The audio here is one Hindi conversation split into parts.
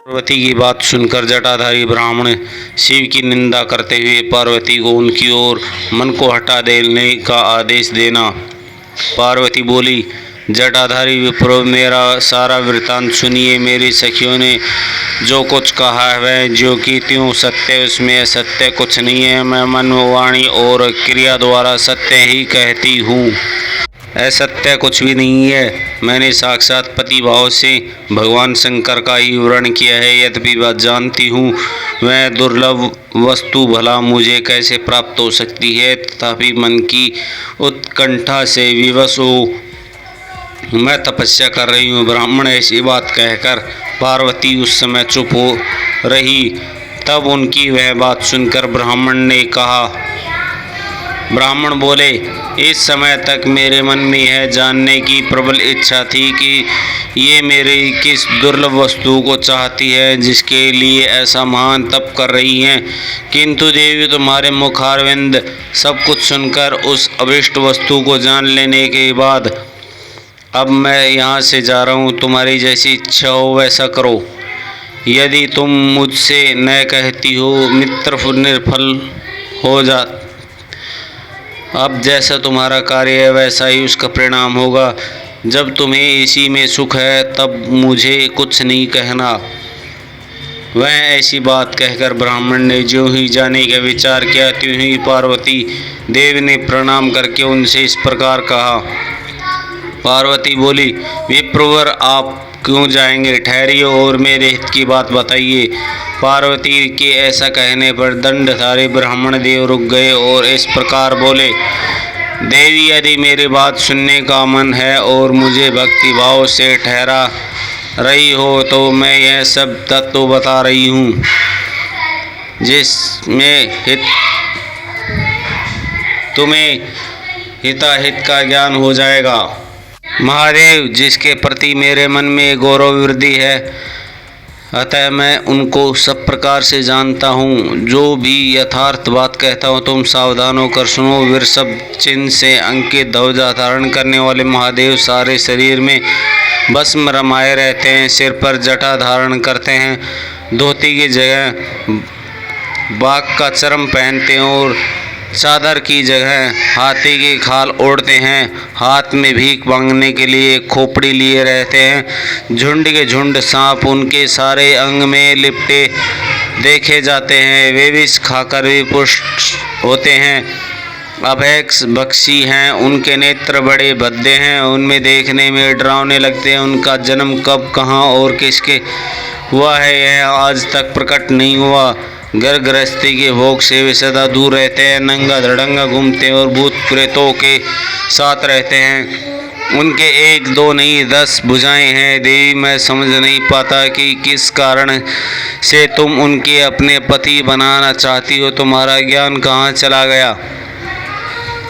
पार्वती की बात सुनकर जटाधारी ब्राह्मण शिव की निंदा करते हुए पार्वती को उनकी ओर मन को हटा देने का आदेश देना। पार्वती बोली, जटाधारी विप्रो, मेरा सारा वृत्तांत सुनिए। मेरी सखियों ने जो कुछ कहा है वह ज्यों की त्यों सत्य, उसमें असत्य कुछ नहीं है। मैं मन, वाणी और क्रिया द्वारा सत्य ही कहती हूँ, असत्य कुछ भी नहीं है। मैंने साक्षात पति भाव से भगवान शंकर का ही वर्णन किया है। यद्यपि बात जानती हूँ वह दुर्लभ वस्तु भला मुझे कैसे प्राप्त हो सकती है, तथापि मन की उत्कंठा से विवश हो मैं तपस्या कर रही हूँ। ब्राह्मण ऐसी बात कहकर पार्वती उस समय चुप हो रही। तब उनकी वह बात सुनकर ब्राह्मण ने कहा, ब्राह्मण बोले, इस समय तक मेरे मन में यह जानने की प्रबल इच्छा थी कि ये मेरी किस दुर्लभ वस्तु को चाहती है जिसके लिए ऐसा महान तप कर रही हैं। किंतु देवी, तुम्हारे मुखारविंद सब कुछ सुनकर उस अभिष्ट वस्तु को जान लेने के बाद अब मैं यहाँ से जा रहा हूँ। तुम्हारी जैसी इच्छा हो वैसा करो। यदि तुम मुझसे न कहती हो, मित्र निर्फल हो जा। अब जैसा तुम्हारा कार्य है वैसा ही उसका परिणाम होगा। जब तुम्हें इसी में सुख है तब मुझे कुछ नहीं कहना। वह ऐसी बात कहकर ब्राह्मण ने ज्यों ही जाने का विचार किया, त्यों ही पार्वती देवी ने प्रणाम करके उनसे इस प्रकार कहा। पार्वती बोली, विप्रवर, आप क्यों जाएंगे? ठहरिए और मेरे हित की बात बताइए। पार्वती के ऐसा कहने पर दंडधारी ब्राह्मण देव रुक गए और इस प्रकार बोले, देवी, यदि मेरी बात सुनने का मन है और मुझे भक्ति भाव से ठहरा रही हो तो मैं यह सब तत्व बता रही हूँ जिसमें तुम्हें हिताहित का ज्ञान हो जाएगा। महादेव, जिसके प्रति मेरे मन में गौरव वृद्धि है, अतः मैं उनको सब प्रकार से जानता हूँ। जो भी यथार्थ बात कहता हूँ तुम सावधान होकर सुनो। वृषभ चिन्ह से अंकित ध्वजा धारण करने वाले महादेव सारे शरीर में भस्म रमाए रहते हैं, सिर पर जटा धारण करते हैं, धोती की जगह बाघ का चर्म पहनते हैं और चादर की जगह हाथी की खाल ओढ़ते हैं। हाथ में भीख मांगने के लिए खोपड़ी लिए रहते हैं। झुंड के झुंड सांप उनके सारे अंग में लिपटे देखे जाते हैं। वे विष खाकर भी पुष्ट होते हैं। अभेक्ष बख्शी हैं, उनके नेत्र बड़े भद्दे हैं, उनमें देखने में डरावने लगते हैं। उनका जन्म कब, कहाँ और किसके हुआ है यह आज तक प्रकट नहीं हुआ। घर गृहस्थी के भोग से वे सदा दूर रहते हैं, नंगा धड़ंगा घूमते हैं और भूत प्रेतों के साथ रहते हैं। उनके 1 2 नहीं 10 भुजाएं हैं। देवी, मैं समझ नहीं पाता कि किस कारण से तुम उनके अपने पति बनाना चाहती हो। तुम्हारा ज्ञान कहाँ चला गया?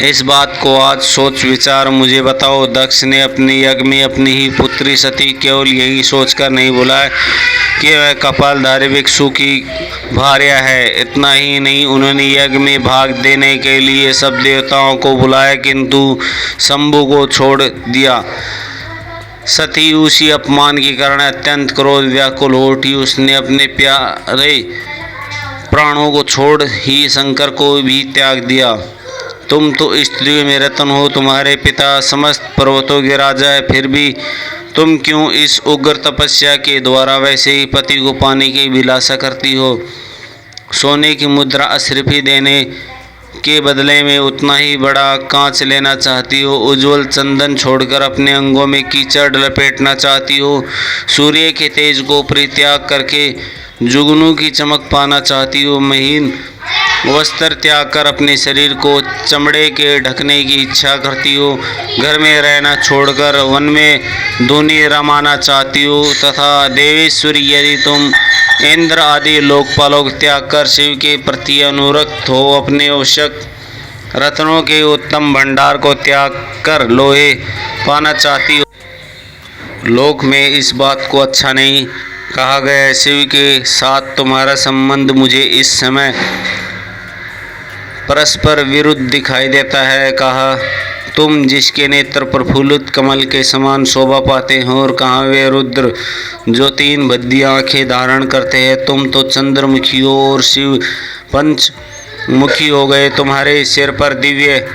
इस बात को आज सोच विचार मुझे बताओ। दक्ष ने अपने यज्ञ में अपनी ही पुत्री सती केवल यही सोचकर नहीं बुलाया कि वह कपालधारी भिक्षु की भार्या है। इतना ही नहीं, उन्होंने यज्ञ में भाग देने के लिए सब देवताओं को बुलाया किंतु शंभु को छोड़ दिया। सती उसी अपमान के कारण अत्यंत क्रोध व्याकुल हो उठी। उसने अपने प्यारे प्राणों को छोड़ ही शंकर को भी त्याग दिया। तुम तो स्त्रियों में रत्न हो, तुम्हारे पिता समस्त पर्वतों के राजा है, फिर भी तुम क्यों इस उग्र तपस्या के द्वारा वैसे ही पति को पाने की विलासा करती हो? सोने की मुद्रा अशरीफी देने के बदले में उतना ही बड़ा कांच लेना चाहती हो। उज्जवल चंदन छोड़कर अपने अंगों में कीचड़ लपेटना चाहती हो। सूर्य के तेज को परित्याग करके जुगनू की चमक पाना चाहती हो। महीन वस्त्र त्याग कर अपने शरीर को चमड़े के ढकने की इच्छा करती हो। घर में रहना छोड़कर वन में धूनी रमाना चाहती हो। तथा देवेश्वरी, यदि तुम इंद्र आदि लोकपालों को त्याग कर शिव के प्रति अनुरक्त हो, अपने आवश्यक रत्नों के उत्तम भंडार को त्याग कर लोहे पाना चाहती हो। लोक में इस बात को अच्छा नहीं कहा गया। शिव के साथ तुम्हारा संबंध मुझे इस समय परस्पर विरुद्ध दिखाई देता है। कहा तुम जिसके नेत्र प्रफुल्लित कमल के समान शोभा पाते हैं, और कहाँ वे रुद्र जो 3 भद्दी आंखें धारण करते हैं। तुम तो चंद्रमुखी हो और शिव पंचमुखी हो गए। तुम्हारे सिर पर दिव्य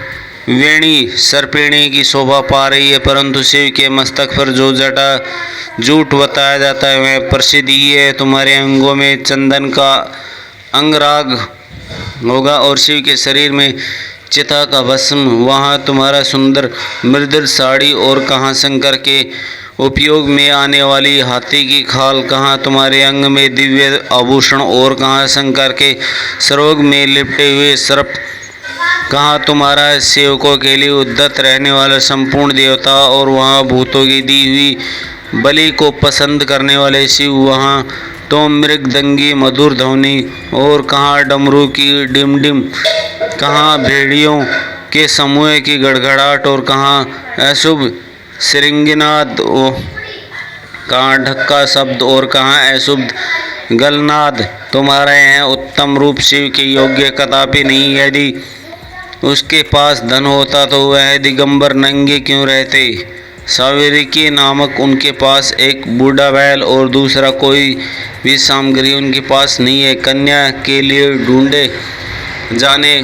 वेणी सर्पिणी की शोभा पा रही है, परंतु शिव के मस्तक पर जो जटा जूट बताया जाता है वह प्रसिद्ध ही है। तुम्हारे अंगों में चंदन का अंगराग होगा और शिव के शरीर में चिता का भस्म। वहाँ तुम्हारा सुंदर मृदुल साड़ी, और कहाँ शंकर के उपयोग में आने वाली हाथी की खाल। कहाँ तुम्हारे अंग में दिव्य आभूषण, और कहाँ शंकर के सरोग में लिपटे हुए सर्प। कहाँ तुम्हारा सेवकों के लिए उद्धत रहने वाला संपूर्ण देवता, और वहाँ भूतों की दी हुई बलि को पसंद करने वाले शिव। वहाँ तो मृगदंगी मधुर ध्वनि, और कहाँ डमरू की डिमडिम। कहाँ भेड़ियों के समूह की गड़गड़ाहट, और कहाँ अशुभ श्रृंगनाद, कहाँ ढक्का शब्द, और कहाँ अशुभ गलनाद। तुम्हारा यह उत्तम रूप शिव के योग्य कदापि नहीं। यदि उसके पास धन होता तो वह दिगंबर नंगे क्यों रहते। सावित्री नामक उनके पास एक बूढ़ा बैल और दूसरा कोई भी सामग्री उनके पास नहीं है। कन्या के लिए ढूंढे जाने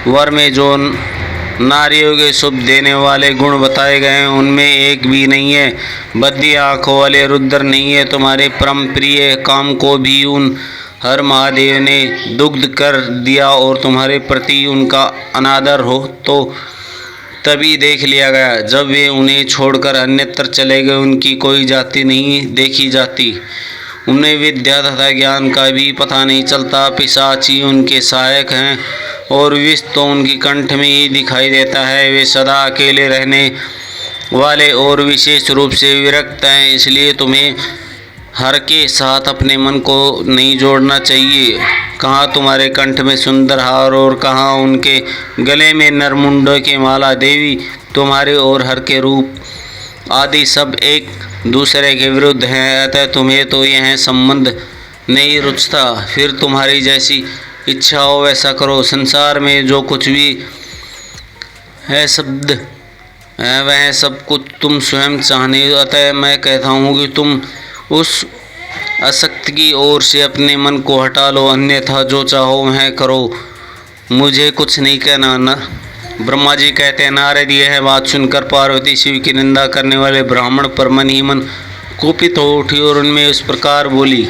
वर में जो नारियों के शुभ देने वाले गुण बताए गए हैं उनमें एक भी नहीं है। बद्दी आँखों वाले रुद्र नहीं है। तुम्हारे परम प्रिय काम को भी उन हर महादेव ने दुग्ध कर दिया, और तुम्हारे प्रति उनका अनादर हो तो तभी देख लिया गया जब वे उन्हें छोड़कर अन्यत्र चले गए। उनकी कोई जाति नहीं देखी जाती, उन्हें विद्या तथा ज्ञान का भी पता नहीं चलता। पिशाची उनके सहायक हैं, और विष तो उनकी कंठ में ही दिखाई देता है। वे सदा अकेले रहने वाले और विशेष रूप से विरक्त हैं, इसलिए तुम्हें हर के साथ अपने मन को नहीं जोड़ना चाहिए। कहाँ तुम्हारे कंठ में सुंदर हार, और कहाँ उनके गले में नरमुंडों की माला। देवी तुम्हारे और हर के रूप आदि सब एक दूसरे के विरुद्ध हैं, अतः तुम्हें तो यह संबंध नहीं रुचता। फिर तुम्हारी जैसी इच्छा हो वैसा करो। संसार में जो कुछ भी है शब्द है वह सब कुछ तुम स्वयं चाहने। अतः मैं कहता हूँ कि तुम उस आसक्ति की ओर से अपने मन को हटा लो, अन्यथा जो चाहो वह करो, मुझे कुछ नहीं कहना। न ब्रह्मा जी कहते हैं, नारद यह बात सुनकर पार्वती शिव की निंदा करने वाले ब्राह्मण पर मन ही मन कुपित हो उठी और उनमें इस प्रकार बोली।